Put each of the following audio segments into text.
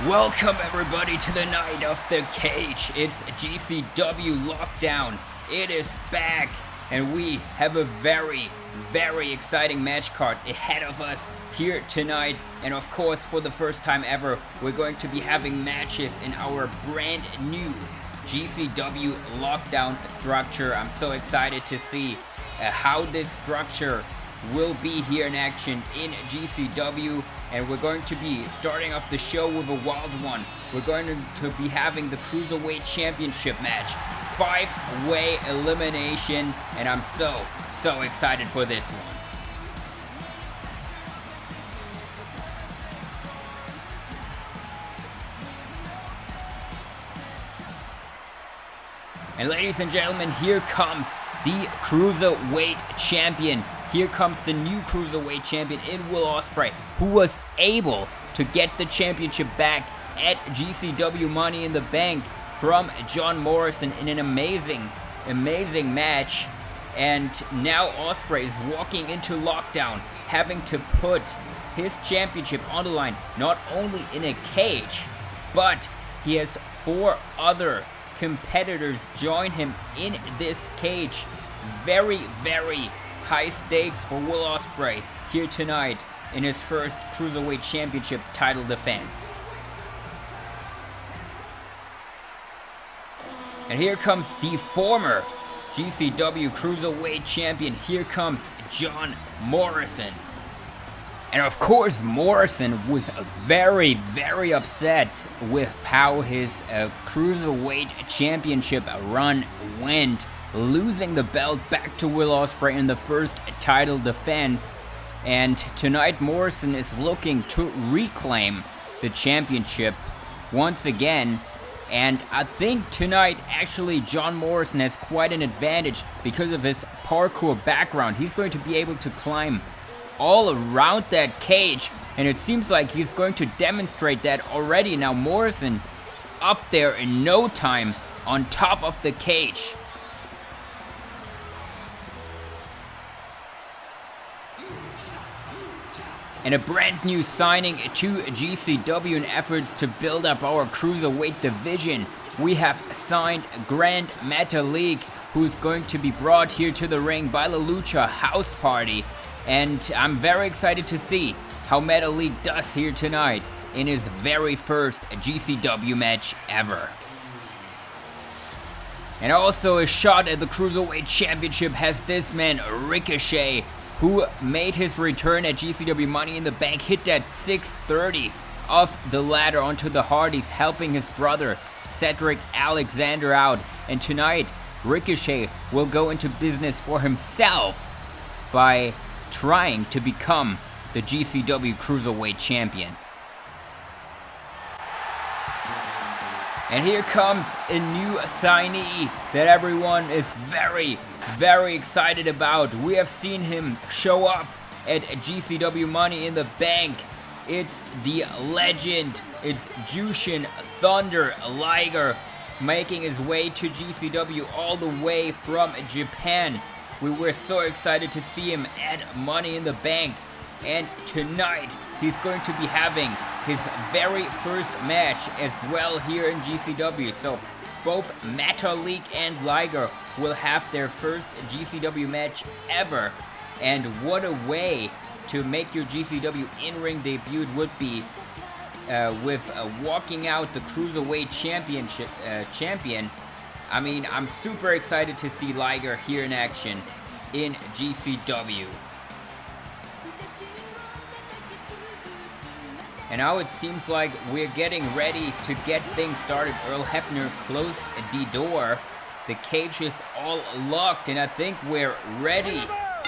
Welcome everybody to the Night of the Cage. It's GCW Lockdown. It is back and we have a very exciting match card ahead of us here tonight. And of course, for the first time ever, we're going to be having matches in our brand new GCW Lockdown structure. I'm so excited to see how this structure will be here in action in GCW, and we're going to be starting off the show with a wild one. We're going to be having the Cruiserweight Championship match, 5-way elimination, and I'm so excited for this one. And ladies and gentlemen, here comes the Cruiserweight Champion. Here comes the new Cruiserweight Champion in Will Ospreay, who was able to get the championship back at GCW Money in the Bank from John Morrison in an amazing match. And now Ospreay is walking into Lockdown, having to put his championship on the line, not only in a cage, but he has 4 other competitors join him in this cage. Very high stakes for Will Ospreay here tonight in his first Cruiserweight Championship title defense. And here comes the former GCW Cruiserweight Champion. Here comes John Morrison. And of course, Morrison was very upset with how his Cruiserweight Championship run went, losing the belt back to Will Ospreay in the first title defense. And tonight Morrison is looking to reclaim the championship once again. And I think tonight actually John Morrison has quite an advantage because of his parkour background. He's going to be able to climb all around that cage, and it seems like he's going to demonstrate that already. Now Morrison up there in no time on top of the cage. And a brand new signing to GCW in efforts to build up our Cruiserweight division. We have signed Gran Metalik, who's going to be brought here to the ring by the Lucha House Party. And I'm very excited to see how Metalik does here tonight in his very first GCW match ever. And also a shot at the Cruiserweight Championship has this man, Ricochet, who made his return at GCW Money in the Bank, hit that 630 off the ladder onto the Hardys, helping his brother Cedric Alexander out. And tonight, Ricochet will go into business for himself by trying to become the GCW Cruiserweight Champion. And here comes a new signee that everyone is very excited about. We have seen him show up at GCW Money in the Bank. It's the legend. It's Jyushin Thunder Liger making his way to GCW all the way from Japan. We were so excited to see him at Money in the Bank. And tonight, he's going to be having his very first match as well here in GCW. So both Metalik and Liger will have their first GCW match ever. And what a way to make your GCW in-ring debut would be with walking out the Cruiserweight champion. I mean, I'm super excited to see Liger here in action in GCW. And now it seems like we're getting ready to get things started. Earl Hebner closed the door. The cage is all locked, and I think we're ready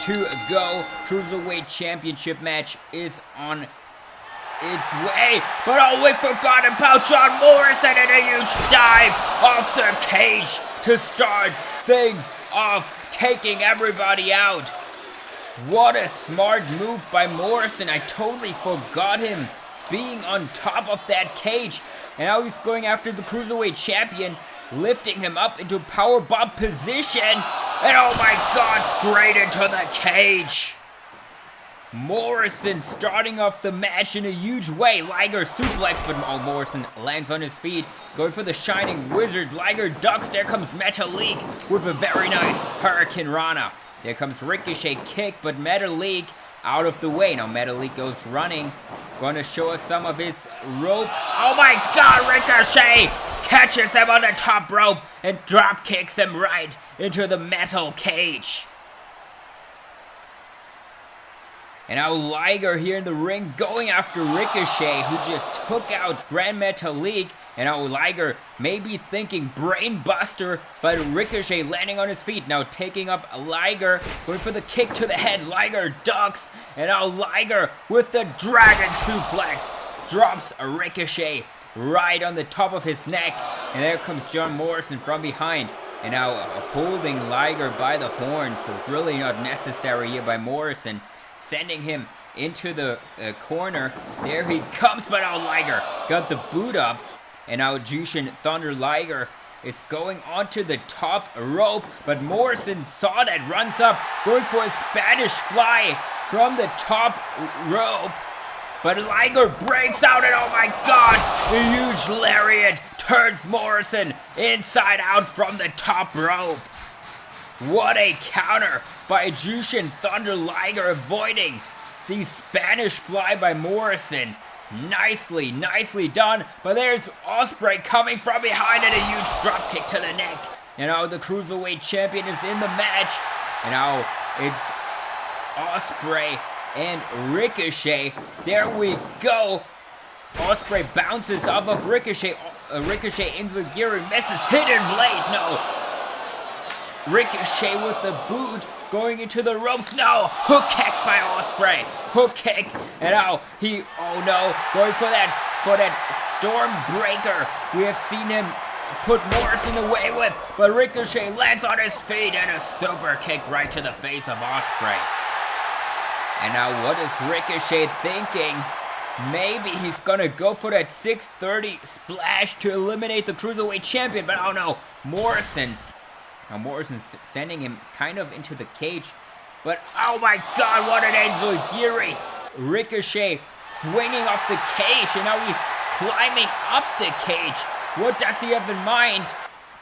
to go. Cruiserweight Championship match is on its way. But oh, we forgot about John Morrison and a huge dive off the cage to start things off, taking everybody out. What a smart move by Morrison. I totally forgot him being on top of that cage. And now he's going after the Cruiserweight Champion, lifting him up into powerbomb position. And oh my God, straight into the cage. Morrison starting off the match in a huge way. Liger suplex, but Morrison lands on his feet. Going for the Shining Wizard. Liger ducks. There comes Metalik with a very nice Hurricane Rana. There comes Ricochet kick, but Metalik out of the way. Now Metalik goes running. Gonna show us some of his rope. Oh my god, Ricochet catches him on the top rope and drop kicks him right into the metal cage. And now Liger here in the ring going after Ricochet, who just took out Gran Metalik. And now Liger may be thinking brain buster, but Ricochet landing on his feet. Now taking up Liger, going for the kick to the head. Liger ducks, and now Liger with the dragon suplex drops a Ricochet right on the top of his neck. And there comes John Morrison from behind. And now holding Liger by the horns, so really not necessary here by Morrison. Sending him into the corner. There he comes, but now Liger got the boot up. And now Jyushin Thunder Liger is going onto the top rope. But Morrison saw that, runs up, going for a Spanish fly from the top rope. But Liger breaks out, and oh my god, a huge lariat turns Morrison inside out from the top rope. What a counter by Jyushin Thunder Liger, avoiding the Spanish fly by Morrison. Nicely done. But there's Ospreay coming from behind and a huge dropkick to the neck. And now the Cruiserweight champion is in the match. And now it's Ospreay and Ricochet. There we go. Ospreay bounces off of Ricochet. Ricochet into the gear and misses. Hidden blade. No. Ricochet with the boot going into the ropes. No! Hook kick by Ospreay. Hook kick. And now he, oh no, going for that Stormbreaker. We have seen him put Morrison away with, but Ricochet lands on his feet and a super kick right to the face of Ospreay. And now what is Ricochet thinking? Maybe he's gonna go for that 630 splash to eliminate the Cruiserweight champion, but oh no, Morrison. Now Morrison's sending him kind of into the cage. But oh my god, what an enziguri! Ricochet swinging off the cage, and now he's climbing up the cage. What does he have in mind?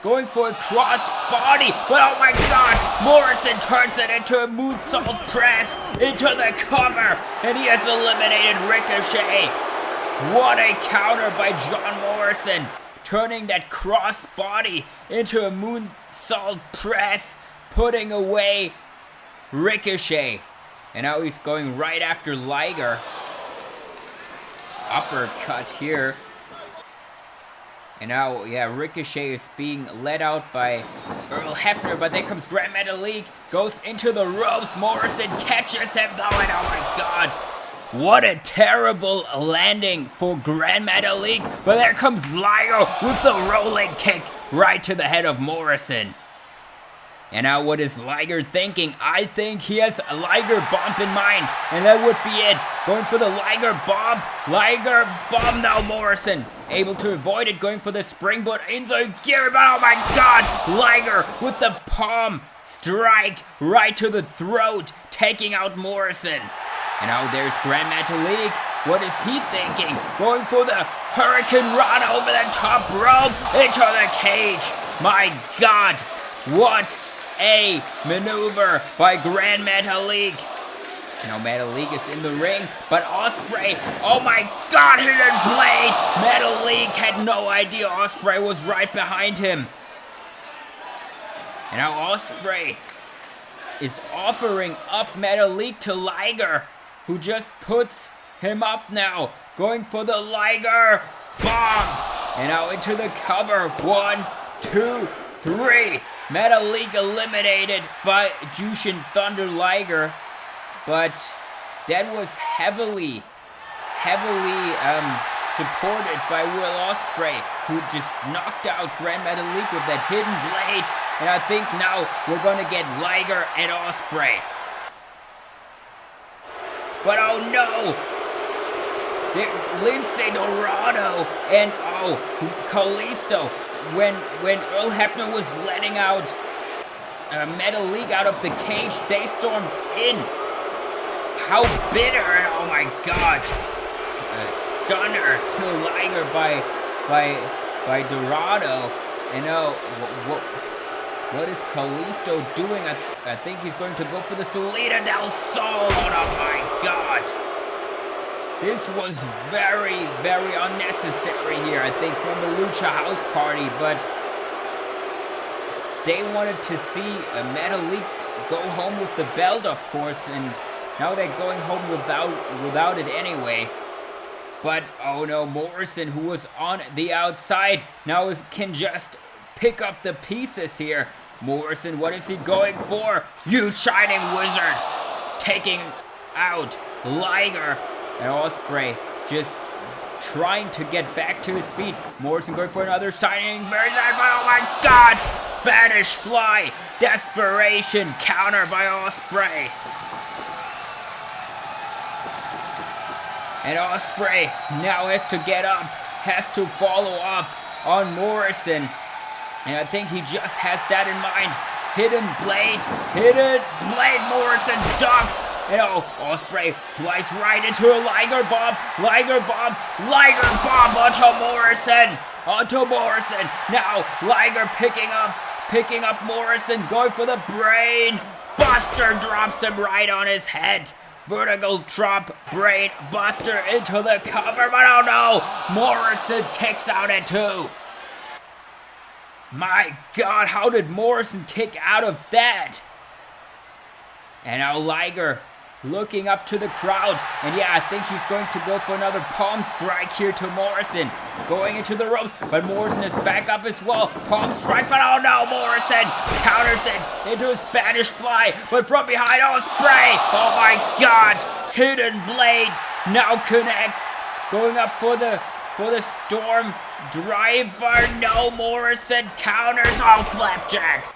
Going for a cross body, but oh my god! Morrison turns it into a moonsault press into the cover, and he has eliminated Ricochet. What a counter by John Morrison, turning that cross body into a moonsault press, putting away Ricochet. And now he's going right after Liger. Uppercut here. And now, yeah, Ricochet is being led out by Earl Hebner, but there comes Gran Metalik, goes into the ropes. Morrison catches him though, and oh my god. What a terrible landing for Gran Metalik. But there comes Liger with the rolling kick right to the head of Morrison. And now what is Liger thinking? I think he has a Liger bomb in mind, and that would be it. Going for the Liger bomb. Liger bomb now, Morrison. Able to avoid it, going for the springboard into gear, but oh my god! Liger with the palm strike right to the throat, taking out Morrison. And now there's Gran Metalik. What is he thinking? Going for the Hurricane Rana over the top rope into the cage. My god, what a maneuver by Gran Metalik. Now Metalik is in the ring, but Ospreay, oh my god, hidden blade! Metalik had no idea Ospreay was right behind him. And now Ospreay is offering up Metalik to Liger, who just puts him up now. Going for the Liger bomb. And now into the cover. 1, 2, 3. Metalik eliminated by Jyushin Thunder Liger. But that was heavily supported by Will Ospreay, who just knocked out Gran Metalik with that hidden blade. And I think now we're gonna get Liger and Ospreay. But oh no! Lindsay Dorado and Kalisto, when Earl Hebner was letting out Metalik out of the cage, they stormed in. how bitter, oh my god. A stunner to Liger by Dorado. And now, what is Kalisto doing? I think he's going to go for the Salida del Sol. Oh my god. This was very, very unnecessary here, I think, from the Lucha House Party, but they wanted to see Metalik go home with the belt, of course, and now they're going home without it anyway. But, oh no, Morrison, who was on the outside, now can just pick up the pieces here. Morrison, what is he going for? You Shining Wizard! Taking out Liger. And Ospreay just trying to get back to his feet. Morrison going for another Shining Wizard, but oh my god! Spanish Fly! Desperation counter by Ospreay. And Ospreay now has to get up, has to follow up on Morrison. And I think he just has that in mind. Hidden Blade, Morrison ducks. And oh, Ospreay flies right into a Liger bomb onto Morrison. Now Liger picking up Morrison, going for the brain. Buster drops him right on his head. Vertical drop, brain buster into the cover, but oh no, Morrison kicks out at 2. My god, how did Morrison kick out of that? And now Liger looking up to the crowd, and yeah, I think he's going to go for another palm strike here to Morrison. Going into the ropes, but Morrison is back up as well. Palm strike, but oh no, Morrison counters it into a Spanish Fly, but from behind, Ospreay. Oh my god, Hidden Blade now connects. Going up for the Storm Driver. No, Morrison counters. Oh, Flapjack.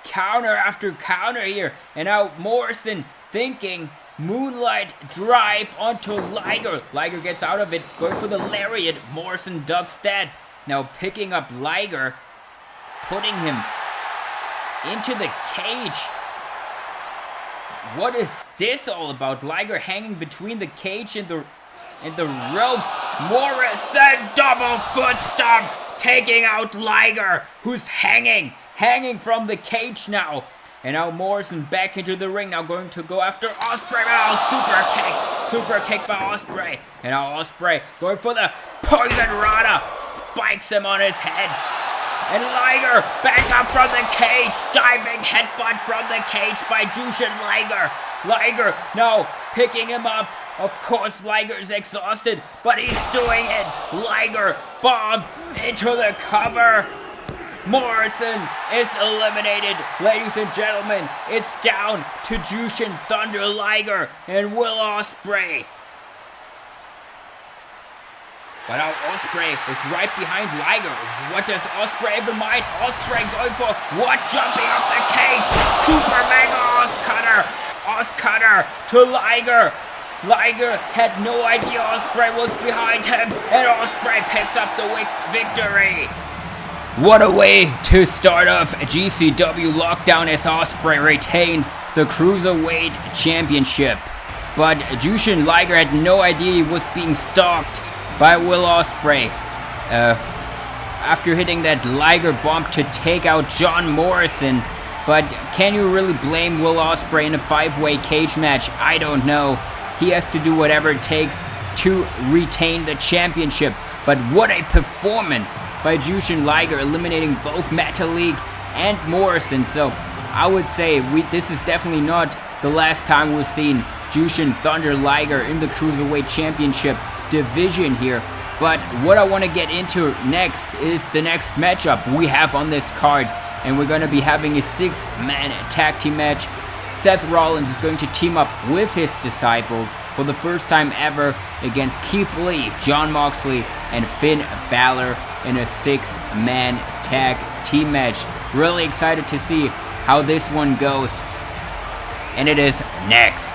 Counter after counter here, and now Morrison thinking Moonlight Drive onto Liger. Liger gets out of it, going for the Lariat. Morrison ducks that. Now picking up Liger, putting him into the cage. What is this all about? Liger hanging between the cage and the ropes. Morrison double foot stomp, taking out Liger, who's hanging from the cage now. And now Morrison back into the ring, now going to go after Ospreay. Oh, super kick by Ospreay. And now Ospreay going for the Poison Rana, spikes him on his head. And Liger back up from the cage, diving headbutt from the cage by Jyushin Liger. Liger now picking him up. Of course, Liger's exhausted, but he's doing it. Liger bomb into the cover. Morrison is eliminated, ladies and gentlemen. It's down to Jyushin Thunder Liger and Will Ospreay. But now Ospreay is right behind Liger. What does Ospreay have in mind? Ospreay going for what? Jumping off the cage. Super Mega Oscutter to Liger. Liger had no idea Ospreay was behind him, and Ospreay picks up the victory. What a way to start off GCW Lockdown as Ospreay retains the Cruiserweight Championship. But Jyushin Liger had no idea he was being stalked by Will Ospreay. After hitting that Liger bump to take out John Morrison. But can you really blame Will Ospreay in a 5-way cage match? I don't know. He has to do whatever it takes to retain the championship. But what a performance by Jyushin Liger, eliminating both Metalik and Morrison. So I would say this is definitely not the last time we've seen Jyushin Thunder Liger in the Cruiserweight Championship division here. But what I want to get into next is the next matchup we have on this card. And we're going to be having a 6-man tag team match. Seth Rollins is going to team up with his disciples for the first time ever against Keith Lee, Jon Moxley, and Finn Balor in a 6-man tag team match. Really excited to see how this one goes. And it is next.